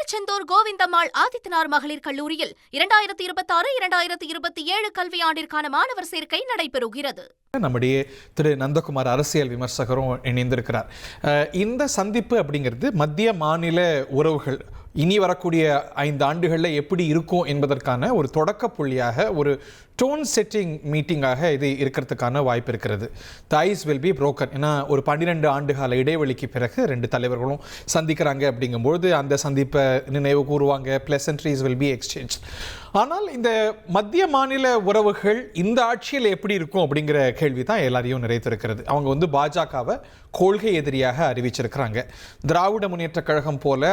திருச்செந்தூர் கோவிந்தம்மாள் ஆதித்தனார் மகளிர் கல்லூரியில் 2026-2027 கல்வியாண்டிற்கான மாணவர் சேர்க்கை நடைபெறுகிறது. நம்முடைய திரு நந்தகுமார் அரசியல் விமர்சகரும் இணைந்திருக்கிறார். இந்த சந்திப்பு அப்படிங்கிறது மத்திய மாநில உறவுகள் இனி வரக்கூடிய 5 ஆண்டுகளில் எப்படி இருக்கும் என்பதற்கான ஒரு தொடக்க புள்ளியாக, ஒரு டோன் செட்டிங் மீட்டிங்காக இது இருக்கிறதுக்கான வாய்ப்பு இருக்கிறது. த ஐஸ் வில் பி புரோக்கன். ஏன்னா ஒரு 12 ஆண்டுகால இடைவெளிக்கு பிறகு 2 தலைவர்களும் சந்திக்கிறாங்க. அப்படிங்கும்போது அந்த சந்திப்பை நினைவு கூறுவாங்க. பிளசன்ட்ரீஸ் வில் பி எக்ஸ்சேஞ்ச். ஆனால் இந்த மத்திய மாநில உறவுகள் இந்த ஆட்சியில் எப்படி இருக்கும் அப்படிங்கிற கேள்வி தான் எல்லாரையும் நிறைத்திருக்கிறது. அவங்க பாஜகவை கொள்கை எதிரியாக அறிவிச்சிருக்கிறாங்க. திராவிட முன்னேற்ற கழகம் போல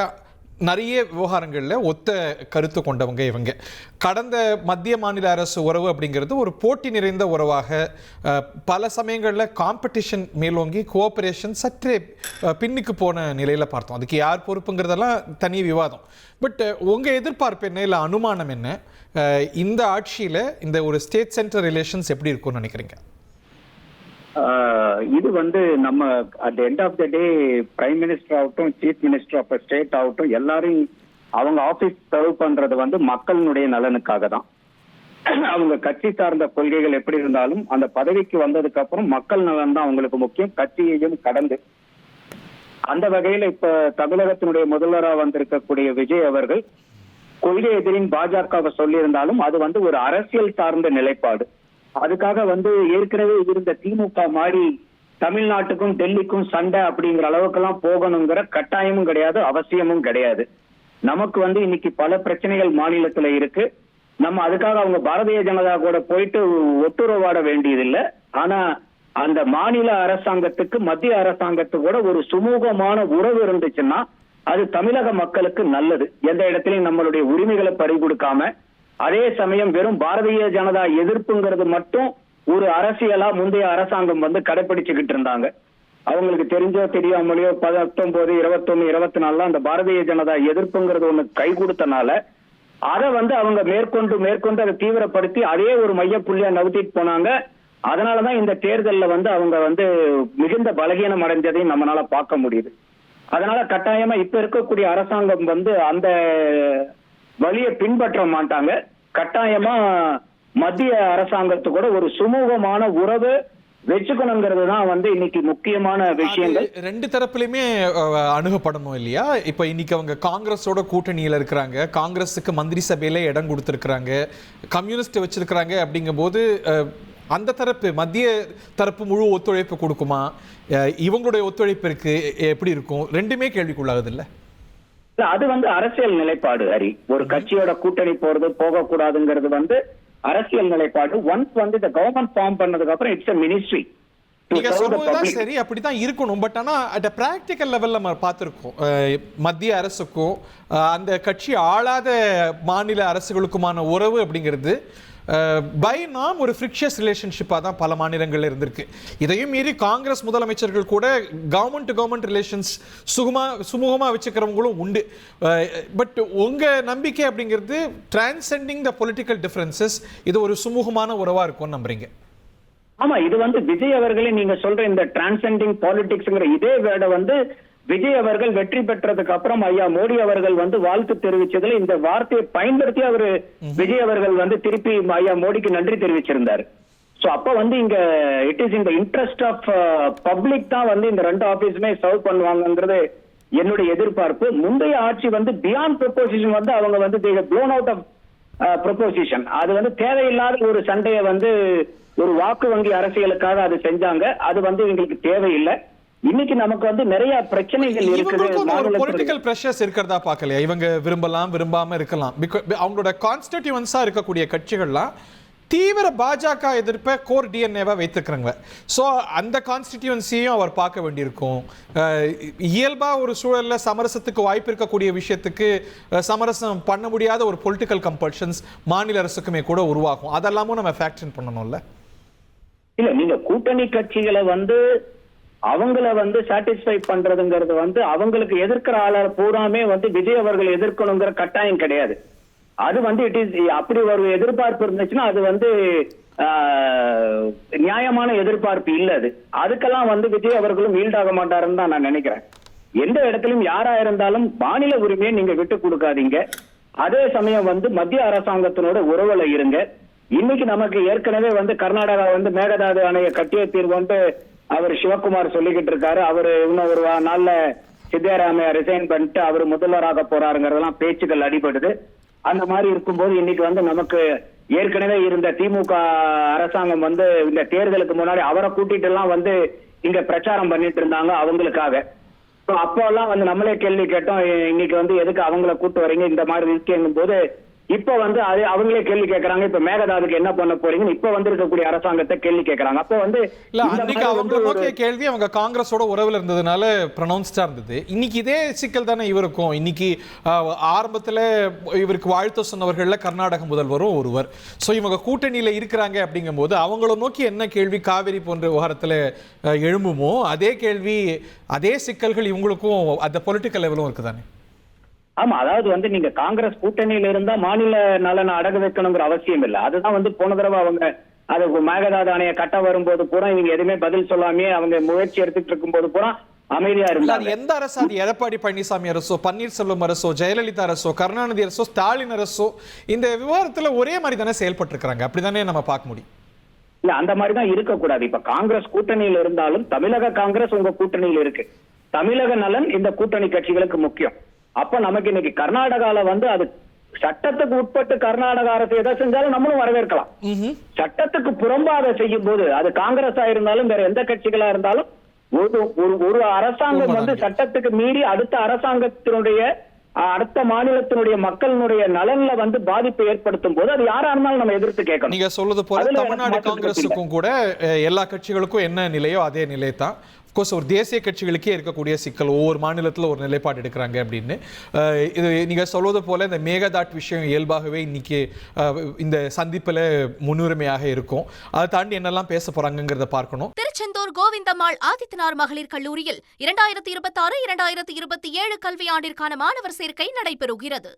நிறைய விவகாரங்களில் ஒத்த கருத்து கொண்டவங்க இவங்க. கடந்த மத்திய மாநில அரசு உறவு அப்படிங்கிறது ஒரு போட்டி நிறைந்த உறவாக, பல சமயங்களில் காம்படிஷன் மேலோங்கி கோஆபரேஷன் சற்றே பின்னுக்கு போன நிலையில் பார்த்தோம். அதுக்கு யார் பொறுப்புங்கிறதெல்லாம் தனி விவாதம். பட் உங்கள் எதிர்பார்ப்பு என்ன, இல்லை அனுமானம் என்ன? இந்த ஆட்சியில் இந்த ஒரு ஸ்டேட் சென்டர் ரிலேஷன்ஸ் எப்படி இருக்கும்னு நினைக்கிறீங்க? இது நம்ம at end of the day prime minister ஆகட்டும், சீஃப் மினிஸ்டர் ஆஃப் ஸ்டேட் ஆகட்டும், எல்லாரும் அவங்க ஆபீஸ் சர்வ் பண்றது மக்களினுடைய நலனுக்காக தான். அவங்க கட்சி சார்ந்த கொள்கைகள் எப்படி இருந்தாலும் அந்த பதவிக்கு வந்ததுக்கு அப்புறம் மக்கள் நலன் தான் அவங்களுக்கு முக்கியம், கட்சியையும் கடந்து. அந்த வகையில இப்ப தமிழகத்தினுடைய முதல்வராக வந்திருக்கக்கூடிய விஜய் அவர்கள் கொள்கை எதிரின் பாஜகவை சொல்லியிருந்தாலும் அது ஒரு அரசியல் சார்ந்த நிலைப்பாடு. அதுக்காக ஏற்கனவே இருந்த திமுக மாதிரி தமிழ்நாட்டுக்கும் டெல்லிக்கும் சண்டை அப்படிங்கிற அளவுக்கெல்லாம் போகணுங்கிற கட்டாயமும் கிடையாது, அவசியமும் கிடையாது. நமக்கு இன்னைக்கு பல பிரச்சனைகள் மாநிலத்துல இருக்கு. நம்ம அதுக்காக அவங்க பாரதிய ஜனதா கூட போயிட்டு ஒட்டுறவாட வேண்டியதில்லை. ஆனா அந்த மாநில அரசாங்கத்துக்கு மத்திய அரசாங்கத்துக்கு கூட ஒரு சுமூகமான உறவு இருந்துச்சுன்னா அது தமிழக மக்களுக்கு நல்லது. எந்த இடத்துலயும் நம்மளுடைய உரிமைகளை பறி கொடுக்காம, அதே சமயம் வெறும் பாரதிய ஜனதா எதிர்ப்புங்கிறது மட்டும் ஒரு அரசியலா முந்தைய அரசாங்கம் கடைபிடிச்சுக்கிட்டு இருந்தாங்க. அவங்களுக்கு தெரிஞ்சோ தெரியாமலையோ 19, 21, 24 அந்த பாரதிய ஜனதா எதிர்ப்புங்கிறது ஒண்ணு கை கொடுத்தனால அதை அவங்க மேற்கொண்டு அதை தீவிரப்படுத்தி அதே ஒரு மையப்புள்ளியா நவுத்திட்டு போனாங்க. அதனாலதான் இந்த தேர்தலில் அவங்க மிகுந்த பலகீனம் அடைஞ்சதையும் நம்மளால பார்க்க முடியுது. அதனால கட்டாயமா இப்ப இருக்கக்கூடிய அரசாங்கம் அந்த வழியை பின்பற்ற மாட்டாங்க. கட்டாயமா மத்திய அரசாங்கத்து கூட ஒரு சுமூகமான உறவு வச்சுக்கணுங்கிறது தான் இன்னைக்கு முக்கியமான விஷயங்கள். 2 தரப்புலையுமே அணுகப்படணும் இல்லையா? இப்ப இன்னைக்கு அவங்க காங்கிரஸோட கூட்டணியில இருக்கிறாங்க, காங்கிரஸுக்கு மந்திரி சபையில இடம் கொடுத்திருக்கிறாங்க, கம்யூனிஸ்ட் வச்சிருக்கிறாங்க. அப்படிங்கும் போது அந்த தரப்பு மத்திய தரப்பு முழு ஒத்துழைப்பு கொடுக்குமா? இவங்களுடைய ஒத்துழைப்பிற்கு எப்படி இருக்கும்? 2மே கேள்விக்குள்ளாகுது இல்ல? அது அரசியல் நிலைப்பாடு. ஹரி, ஒரு கட்சியோட கூட்டணி போறது போகக்கூடாதுங்கிறது அரசியல் நிலைப்பாடு. ஒன்ஸ் இந்த கவர்மெண்ட் ஃபார்ம் பண்ணதுக்கு அப்புறம் இட்ஸ் a ministry. சரி, அப்படிதான் இருக்கணும். பட் ஆனா அட் பிராக்டிக்கல் லெவல்ல நம்ம பார்த்திருக்கோம், மத்திய அரசுக்கும் அந்த கட்சி ஆளாத மாநில அரசுகளுக்குமான உறவு அப்படிங்கிறது பை நாம் ஒரு ஃப்ரிக்ஷியஸ் ரிலேஷன்ஷிப்பாக தான் பல மாநிலங்களில் இருந்திருக்கு. இதையும் மீறி காங்கிரஸ் முதலமைச்சர்கள் கூட கவர்மெண்ட் டு கவர்மெண்ட் ரிலேஷன்ஸ் சுமூகமாக வச்சுக்கிறவங்களும் உண்டு. பட் உங்கள் நம்பிக்கை அப்படிங்கிறது டிரான்செண்டிங் த பொலிட்டிக்கல் டிஃபரன்சஸ், இது ஒரு சுமூகமான உறவாக இருக்கும்னு நம்புறீங்க? ஆமா, இது விஜய் அவர்களே நீங்க சொல்ற இந்த டிரான்செண்டிங் பாலிடிக்ஸ்ங்கிற இதே வேர்டை விஜய் அவர்கள் வெற்றி பெற்றதுக்கு அப்புறம் ஐயா மோடி அவர்கள் வாழ்த்து தெரிவிச்சதுல இந்த வார்த்தையை பயன்படுத்தி அவரு விஜய் அவர்கள் திருப்பி ஐயா மோடிக்கு நன்றி தெரிவிச்சிருந்தாரு. சோ அப்ப இங்க it is in the interest of public தான் இந்த 2 ஆபீஸுமே சர்வ் பண்ணுவாங்கங்கிறது என்னுடைய எதிர்பார்ப்பு. முந்தைய ஆட்சி பியாண்ட் ப்ரொபோசிஷன் அவங்க they have blown out of proposition. அது தேவையில்லாத ஒரு சண்டையை ஒரு வாக்கு வங்கி அரசியலுக்காக அது செஞ்சாங்க. அது எங்களுக்கு தேவையில்லை. இன்னைக்கு நமக்கு நிறைய பிரச்சனைகள் இருக்குது. பொலிட்டிக்கல் பிரஷர்ஸ் இருக்கிறதா பார்க்கலையா? இவங்க விரும்பலாம், விரும்பாம இருக்கலாம். அவங்களோட கான்ஸ்டிடியூவன்ஸா இருக்கக்கூடிய கட்சிகள்லாம் தீவிர பாஜக எதிர்ப்பை கோர் டிஎன்ஏவா வைத்துக்கிறாங்க. ஸோ அந்த கான்ஸ்டிடியூன்சியையும் அவர் பார்க்க வேண்டியிருக்கும். இயல்பா ஒரு சூழல்ல சமரசத்துக்கு வாய்ப்பு இருக்கக்கூடிய விஷயத்துக்கு சமரசம் பண்ண முடியாத ஒரு பொலிட்டிக்கல் கம்பல்ஷன்ஸ் மாநில அரசுக்குமே கூட உருவாகும். அதெல்லாமும் நம்ம ஃபேக்டர் பண்ணணும்ல? இல்ல, நீங்க கூட்டணி கட்சிகளை அவங்கள சாட்டிஸ்ஃபை பண்றதுங்கிறது அவங்களுக்கு எதிர்க்கிற ஆளர் பூராமே விஜய் அவர்கள் எதிர்க்கணுங்கிற கட்டாயம் கிடையாது. அது இட் இஸ் அப்படி ஒரு எதிர்பார்ப்பு இருந்துச்சுன்னா அது நியாயமான எதிர்பார்ப்பு இல்ல. அது அதுக்கெல்லாம் விஜய் அவர்களும் ஈல்டாக மாட்டாருன்னு தான் நான் நினைக்கிறேன். எந்த இடத்திலும் யாரா இருந்தாலும் மாநில உரிமையை நீங்க விட்டு கொடுக்காதீங்க. அதே சமயம் வந்து மத்திய அரசாங்கத்தினோட உறவுல இருங்க. இன்னைக்கு நமக்கு ஏற்கனவே வந்து கர்நாடகா வந்து மேகதாது அணையை கட்டிய தீர்வு வந்து அவர் சிவகுமார் சொல்லிக்கிட்டு இருக்காரு. அவரு இன்னும் ஒரு நாள்ல சித்தராமையா ரிசைன் பண்ணிட்டு அவர் முதல்வராக போறாருங்கிறதெல்லாம் பேச்சுக்கள் அடிபடுது. அந்த மாதிரி இருக்கும்போது இன்னைக்கு வந்து நமக்கு ஏற்கனவே இருந்த திமுக அரசாங்கம் வந்து இந்த தேர்தலுக்கு முன்னாடி அவரை கூட்டிட்டு எல்லாம் வந்து இங்க பிரச்சாரம் பண்ணிட்டு இருந்தாங்க அவங்களுக்காக. அப்போ எல்லாம் வந்து நம்மளே கேள்வி கேட்டோம், இன்னைக்கு வந்து எதுக்கு அவங்கள கூட்டு வரீங்க இந்த மாதிரி இருக்குங்கும் போது இப்ப வந்து அது அவங்களே கேள்வி கேட்கறாங்க. இப்ப மேகதாதுக்கு என்ன பண்ண போறீங்கன்னு இப்ப வந்து இருக்கக்கூடிய அரசாங்கத்தை கேள்வி கேட்கறாங்க. அப்ப வந்து அன்னைக்கு அவங்க நோக்கிய கேள்வி அவங்க காங்கிரஸோட உறவுல இருந்ததுனால ப்ரொனவுன்ஸ்டா இருந்தது. இன்னைக்கு இதே சிக்கல் தானே இவருக்கும். இன்னைக்கு ஆரம்பத்துல இவருக்கு வாழ்த்து சொன்னவர்கள்ல கர்நாடக முதல்வரும் ஒருவர். சோ இவங்க கூட்டணியில இருக்கிறாங்க அப்படிங்கும் போது அவங்கள நோக்கி என்ன கேள்வி காவிரி போன்ற விவகாரத்துல எழும்புமோ அதே கேள்வி அதே சிக்கல்கள் இவங்களுக்கும் அந்த பொலிட்டிக்கல் லெவலும் இருக்குதானே. ஆமா, அதாவது வந்து நீங்க காங்கிரஸ் கூட்டணியில இருந்தா மாநில நலனை அடகு வைக்கணுங்கிற அவசியம் இல்லை. அதுதான் வந்து போன தடவை அவங்க அது மேகதாது அணையை கட்ட வரும்போது பூரா இவங்க எதுவுமே பதில் சொல்லாமே அவங்க முயற்சி எடுத்துட்டு இருக்கும் போது பூரா அமைதியா இருந்தாங்க. எந்த அரசு, அது எடப்பாடி பழனிசாமி அரசோ, பன்னீர்செல்வம் அரசோ, ஜெயலலிதா அரசோ, கருணாநிதி அரசோ, ஸ்டாலின் அரசோ இந்த விவகாரத்துல ஒரே மாதிரி தானே செயல்பட்டு இருக்காங்க. அப்படித்தானே நம்ம பார்க்க முடியும். இல்ல, அந்த மாதிரி தான் இருக்கக்கூடாது. இப்ப காங்கிரஸ் கூட்டணியில் இருந்தாலும் தமிழக காங்கிரஸ் உங்க கூட்டணியில் இருக்கு. தமிழக நலன் இந்த கூட்டணி கட்சிகளுக்கு முக்கியம். அப்ப நமக்கு இன்னைக்கு கர்நாடகால வந்து அது சட்டத்துக்கு உட்பட்டு கர்நாடக அரசு எதை செஞ்சாலும் நம்மளும் வரவேற்கலாம். சட்டத்துக்கு புறம்பாக செய்யும் போது அது காங்கிரஸா இருந்தாலும் வேற எந்த கட்சிகளா இருந்தாலும் ஒரு அரசாங்கம் வந்து சட்டத்துக்கு மீறி அடுத்த அரசாங்கத்தினுடைய அடுத்த மாநிலத்தினுடைய மக்களினுடைய நலன்ல வந்து பாதிப்பை ஏற்படுத்தும் போது அது யாரா இருந்தாலும் நம்ம எதிர்த்து கேட்கணும். நீங்க சொல்றது போல தமிழ்நாடு காங்கிரஸுக்கும் கூட எல்லா கட்சிகளுக்கும் என்ன நிலையோ அதே நிலை தான். கோர்ஸ் ஒரு தேசிய கட்சிகளுக்கே இருக்கக்கூடிய சிக்கல், ஒவ்வொரு மாநிலத்தில் ஒரு நிலைப்பாடு எடுக்கிறாங்க அப்படின்னு. இது நீங்கள் சொல்வது போல இந்த மேகதாட் விஷயம் இயல்பாகவே இன்னைக்கு இந்த சந்திப்பில் முன்னுரிமையாக இருக்கும். அதை தாண்டி என்னெல்லாம் பேச போறாங்கிறத பார்க்கணும். திருச்செந்தூர் கோவிந்தம்மாள் ஆதித்தனார் மகளிர் கல்லூரியில் 2026-2027 கல்வியாண்டிற்கான மாணவர் சேர்க்கை நடைபெறுகிறது.